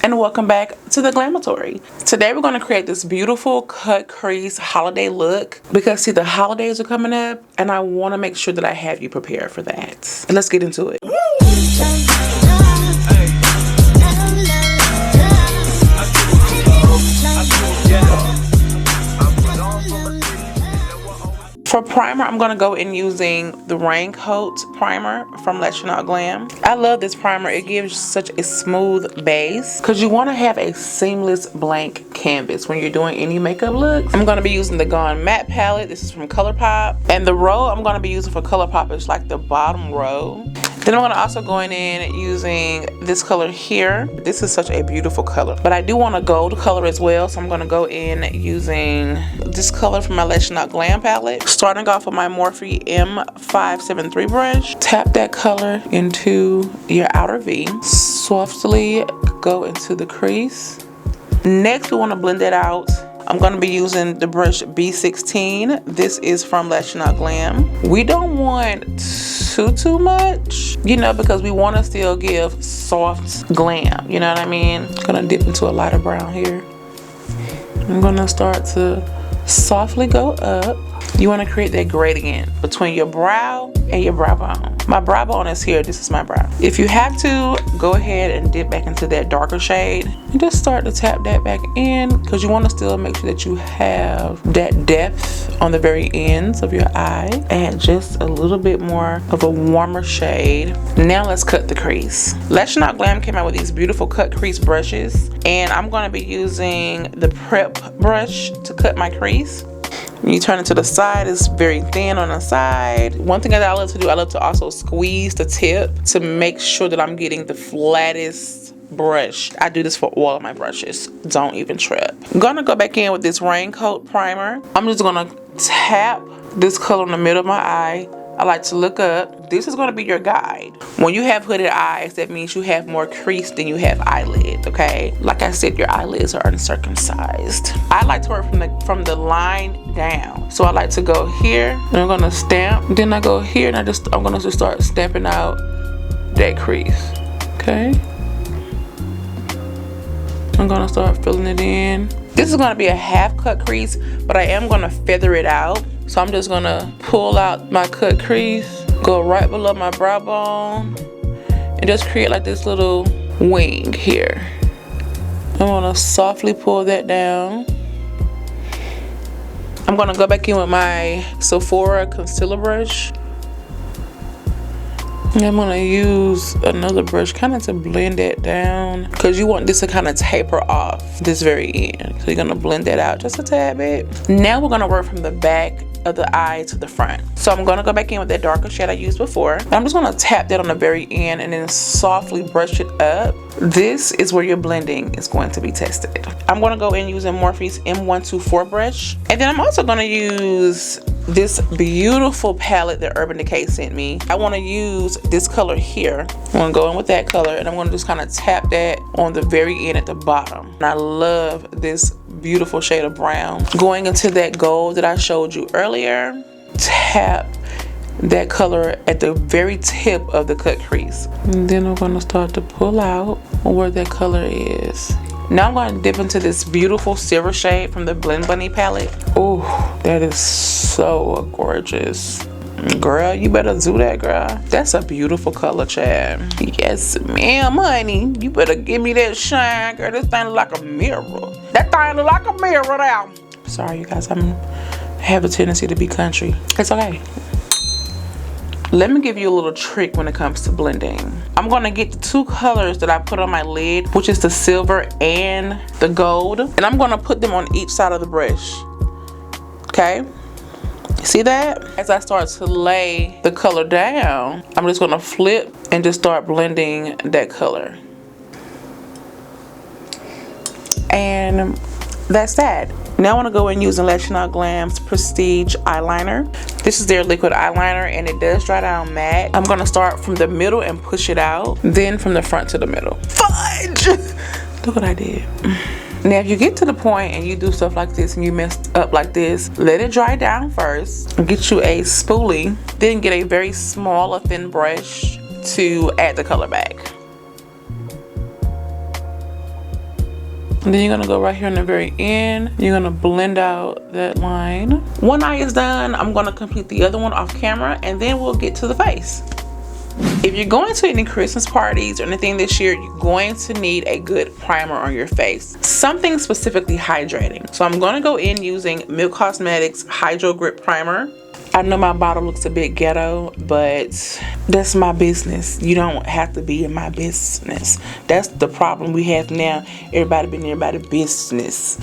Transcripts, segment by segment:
And welcome back to the Glamatory. Today we're going to create this beautiful cut crease holiday look because see the holidays are coming up and I want to make sure that I have you prepared for that. And let's get into it. For primer, I'm going to go in using the Raincoat primer from Let Glam. I love this primer. It gives such a smooth base because you want to have a seamless blank canvas when you're doing any makeup look. I'm going to be using the Gone Matte palette. This is from ColourPop. And the row I'm going to be using for ColourPop is like the bottom row. Then I'm going to also go in using this color here. This is such a beautiful color. But I do want a gold color as well. So I'm going to go in using this color from my Let Glam palette. Starting off with my Morphe M573 brush. Tap that color into your outer V. Softly go into the crease. Next, we want to blend it out. I'm going to be using the brush B16. This is from Let Glam. We don't want too much, you know, because we want to still give soft glam, you know what I mean? I'm going to dip into a lighter brown here. I'm going to start to softly go up. You want to create that gradient between your brow and your brow bone. My brow bone is here. This is my brow. If you have to, go ahead and dip back into that darker shade and just start to tap that back in because you want to still make sure that you have that depth on the very ends of your eye. Add just a little bit more of a warmer shade. Now let's cut the crease. Let Glam came out with these beautiful cut crease brushes and I'm going to be using the Prep brush to cut my crease. When you turn it to the side, it's very thin on the side. One thing that I love to do, I love to also squeeze the tip to make sure that I'm getting the flattest brush. I do this for all of my brushes. Don't even trip. I'm gonna go back in with this Raincoat primer. I'm just gonna tap this color in the middle of my eye. I like to look up. This is going to be your guide. When you have hooded eyes, that means you have more crease than you have eyelid, okay? Like I said, your eyelids are uncircumcised. I like to work from the line down. So I like to go here, and I'm going to stamp. Then I go here, and I'm going to just start stamping out that crease, okay? I'm going to start filling it in. This is going to be a half cut crease, but I am going to feather it out. So I'm just gonna pull out my cut crease, go right below my brow bone, and just create like this little wing here. I'm gonna softly pull that down. I'm gonna go back in with my Sephora concealer brush. And I'm gonna use another brush kind of to blend that down because you want this to kind of taper off this very end. So you're gonna blend that out just a tad bit. Now we're gonna work from the back of the eye to the front. So I'm gonna go back in with that darker shade I used before. And I'm just gonna tap that on the very end and then softly brush it up. This is where your blending is going to be tested. I'm gonna go in using Morphe's M124 brush. And then I'm also gonna use this beautiful palette that Urban Decay sent me. I wanna use this color here. I'm gonna go in with that color and I'm gonna just kind of tap that on the very end at the bottom. And I love this beautiful shade of brown. Going into that gold that I showed you earlier, tap that color at the very tip of the cut crease. And then I'm gonna start to pull out where that color is. Now I'm gonna dip into this beautiful silver shade from the Blend Bunny palette. Oh, that is so gorgeous. Girl, you better do that, girl. That's a beautiful color, Chad. Yes, ma'am, honey. You better give me that shine, girl. This thing look like a mirror. That thing look like a mirror now. Sorry, you guys. I have a tendency to be country. It's okay. Let me give you a little trick when it comes to blending. I'm gonna get the two colors that I put on my lid, which is the silver and the gold, and I'm gonna put them on each side of the brush. Okay? See that? As I start to lay the color down, I'm just gonna flip and just start blending that color. And that's that. Now I want to go in using Let Glam's Prestige eyeliner. This is their liquid eyeliner and it does dry down matte. I'm going to start from the middle and push it out, then from the front to the middle. Fudge! Look what I did. Now if you get to the point and you do stuff like this and you mess up like this, let it dry down first. Get you a spoolie, then get a very small or thin brush to add the color back. And then you're gonna go right here on the very end. You're gonna blend out that line. One eye is done. I'm gonna complete the other one off camera, and then we'll get to the face. If you're going to any Christmas parties or anything this year, you're going to need a good primer on your face. Something specifically hydrating. So I'm gonna go in using Milk Cosmetics Hydro Grip Primer. I know my bottle looks a bit ghetto, but that's my business. You don't have to be in my business. That's the problem we have now. Everybody been in everybody's business.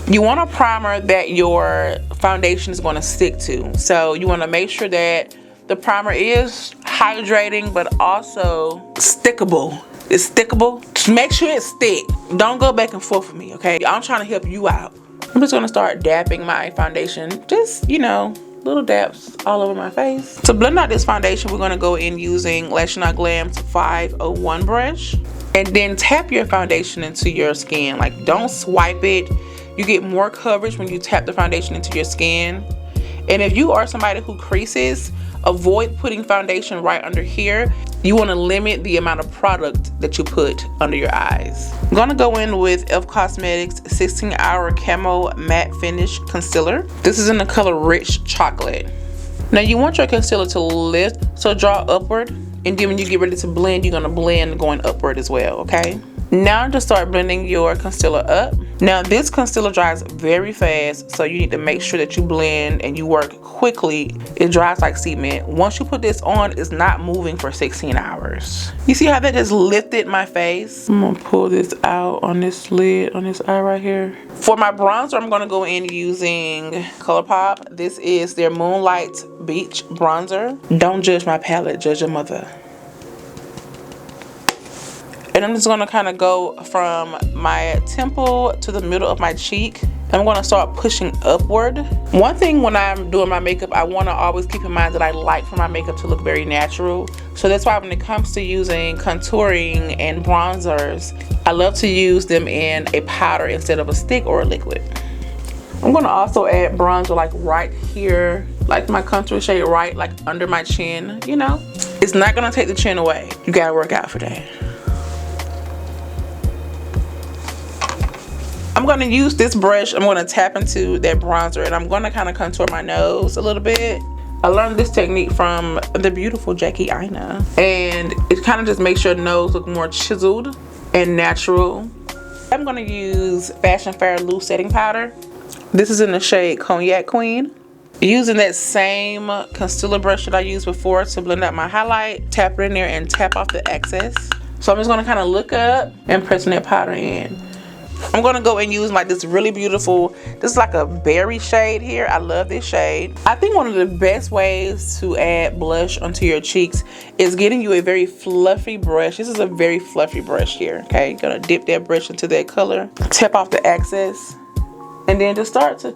You want a primer that your foundation is going to stick to. So you want to make sure that the primer is hydrating, but also stickable. It's stickable. Just make sure it stick. Don't go back and forth with me, okay? I'm trying to help you out. I'm just gonna start dabbing my foundation. Just, you know, little dabs all over my face. To blend out this foundation, we're gonna go in using Lash Not Glam's 501 brush. And then tap your foundation into your skin. Like, don't swipe it. You get more coverage when you tap the foundation into your skin. And if you are somebody who creases, avoid putting foundation right under here. You want to limit the amount of product that you put under your eyes. I'm gonna go in with e.l.f. Cosmetics 16-Hour Camo Matte Finish Concealer. This is in the color Rich Chocolate. Now you want your concealer to lift, so draw upward, and then when you get ready to blend, you're gonna blend going upward as well, okay? Now just start blending your concealer up. Now this concealer dries very fast, so you need to make sure that you blend and you work quickly. It dries like cement. Once you put this on, it's not moving for 16 hours. You see how that just lifted my face? I'm gonna pull this out on this lid, on this eye right here. For my bronzer, I'm gonna go in using ColourPop. This is their Moonlight Beach Bronzer. Don't judge my palette, judge your mother. And I'm just gonna kind of go from my temple to the middle of my cheek. I'm gonna start pushing upward. One thing when I'm doing my makeup, I wanna always keep in mind that I like for my makeup to look very natural. So that's why when it comes to using contouring and bronzers, I love to use them in a powder instead of a stick or a liquid. I'm gonna also add bronzer like right here, like my contour shade right like under my chin, you know? It's not gonna take the chin away. You gotta work out for that. I'm gonna use this brush. I'm gonna tap into that bronzer and I'm gonna kind of contour my nose a little bit. I learned this technique from the beautiful Jackie Aina. And it kind of just makes your nose look more chiseled and natural. I'm gonna use Fashion Fair Loose Setting Powder. This is in the shade Cognac Queen. Using that same concealer brush that I used before to blend out my highlight, tap it in there and tap off the excess. So I'm just gonna kind of look up and pressing that powder in. I'm gonna go and use like this really beautiful, this is like a berry shade here. I love this shade. I think one of the best ways to add blush onto your cheeks is getting you a very fluffy brush. This is a very fluffy brush here, okay? You're gonna dip that brush into that color, tap off the excess, and then just start to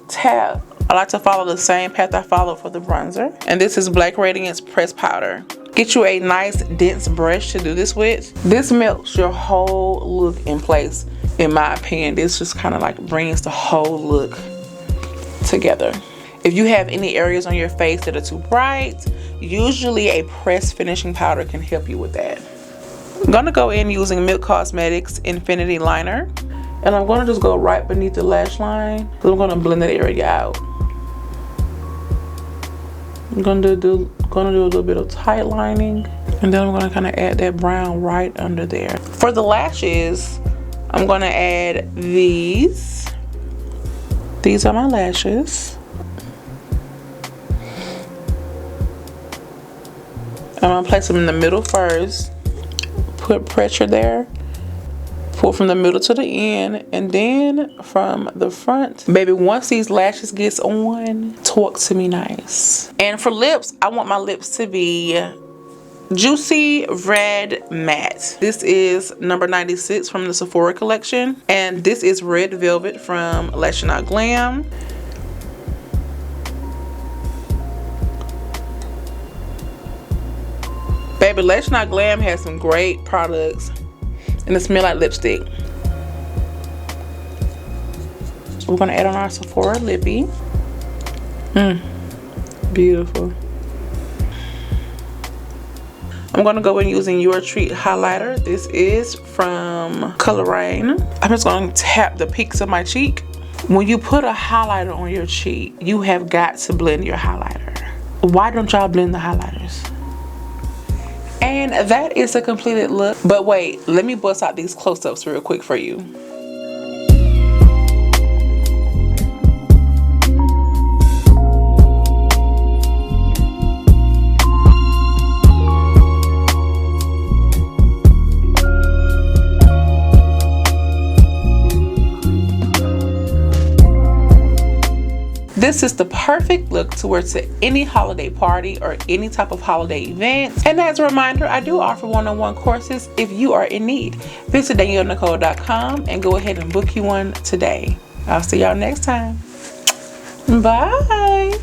tap. I like to follow the same path I followed for the bronzer. And this is Black Radiance Pressed Powder. Get you a nice dense brush to do this with. This melts your whole look in place. In my opinion, this just kind of like brings the whole look together. If you have any areas on your face that are too bright, usually a pressed finishing powder can help you with that. I'm gonna go in using Milk Cosmetics Infinity Liner, and I'm gonna just go right beneath the lash line. I'm gonna blend that area out. I'm gonna do a little bit of tight lining, and then I'm gonna kind of add that brown right under there. For the lashes, I'm gonna add these. These are my lashes. I'm gonna place them in the middle first. Put pressure there. Pull from the middle to the end, and then from the front. Baby, once these lashes gets on, talk to me nice. And for lips, I want my lips to be Juicy Red Matte. This is number 96 from the Sephora collection, and this is Red Velvet from Lash Not Glam. Baby, Lash Not Glam has some great products, and it smells like lipstick. So we're gonna add on our Sephora lippy. Beautiful. I'm gonna go in using Your Treat highlighter. This is from Colorine. I'm just gonna tap the peaks of my cheek. When you put a highlighter on your cheek, you have got to blend your highlighter. Why don't y'all blend the highlighters? And that is a completed look. But wait, let me bust out these close-ups real quick for you. This is the perfect look to wear to any holiday party or any type of holiday event. And as a reminder, I do offer one-on-one courses if you are in need. Visit DanielleNicole.com and go ahead and book you one today. I'll see y'all next time. Bye.